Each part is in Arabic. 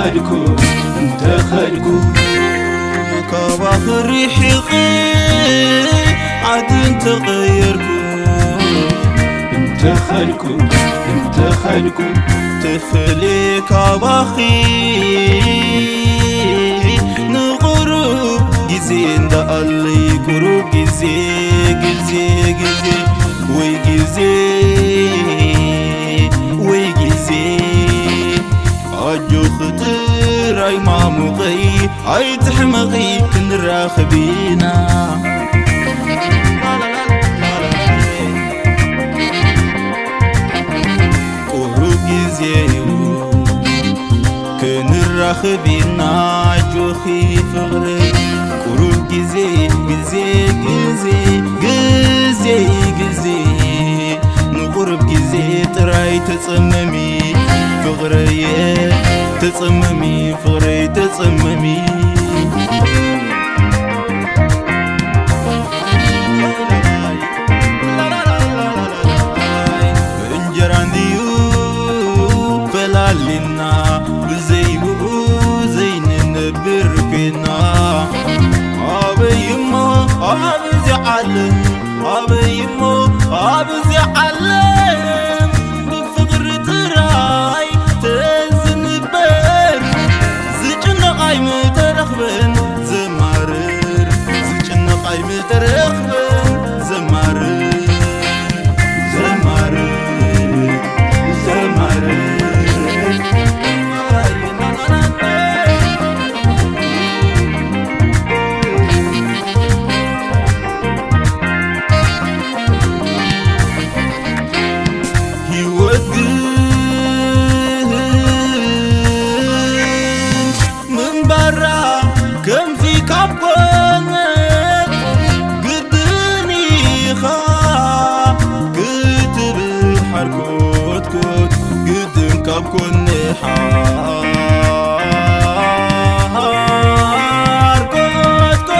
خالكو كباخر حقي عاد تغيركو خالكو تفلي كباخي نغرب جزين دا اللي غروب جزي وي أجو خطر أي مامغي أي تحمغي كنراخبينا قروب جزيو كنراخبينا أجو خيف غري قروب جزي نقرب جزي تراي تصممي فغري تصممي انجران ديو فلالنا بزيبو زين نبر فينا أبيمو أبزي علم بفقر تراي تزنبر زجنا قايم ترخبن زمارر كن حار كوت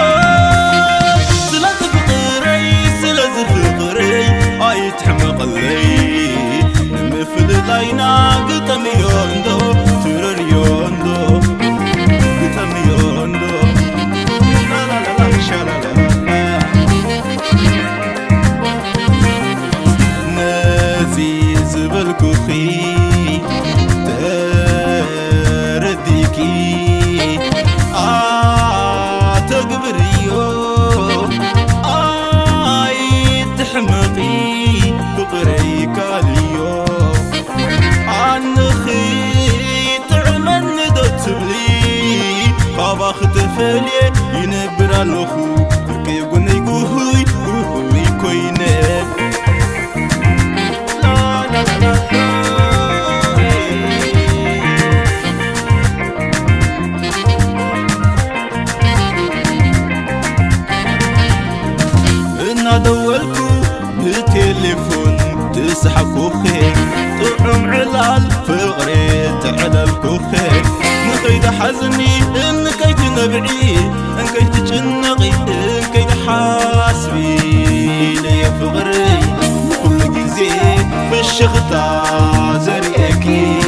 سلز فقري اي تحمق لي مثل لاينا قطم يوندو ترر يوندو قطم يوندو لا شالا نزيز بالكوخي اختفالي ينبر الأخو تركي يقولني قوهوي كوينة لا إنا دولكو بالتليفون تسحقو خير طعم علال فغري تعلل كوخير نقيد حزني انك تنبعي انك تجنقي انك تحاسبي لي فغري كل جزي في الشخطة زريكي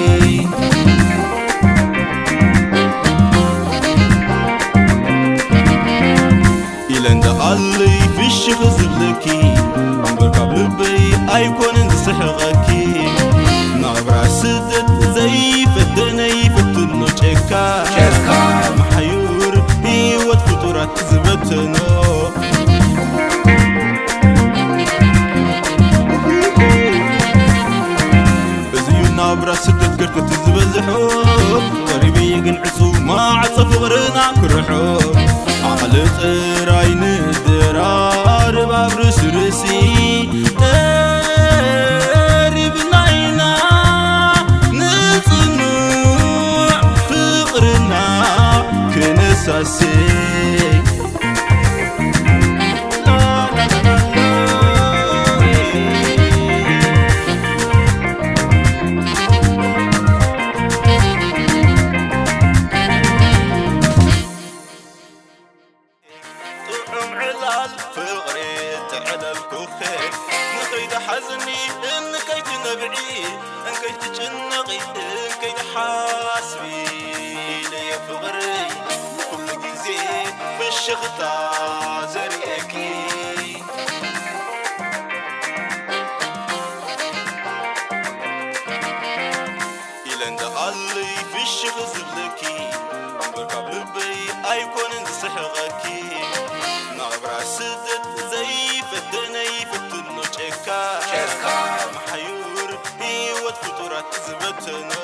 إلى ان دقالي في الشخص لكي بركب لبي ايكون انسحقكي نغبر سدت زي فتني فتنو شكا محيور هيوت فطورات زبتنو ازيو نغبر سدت قرتت زبزحو قريبي يقنعسو ما عصف غرنا كرحو عقل تراي ندرار بابرس رسي ساسي طعم علال فغري تعلل كوخير نقيد حزني انك تنبعي انك تجنقي انك تحاسبي فشختا زريكي إلند علي فشخ زبلكي بركب لبي أيكون سحغكي نابرا سدت زي فتني فتنو شكا محيور هي وتفطرت زبتنو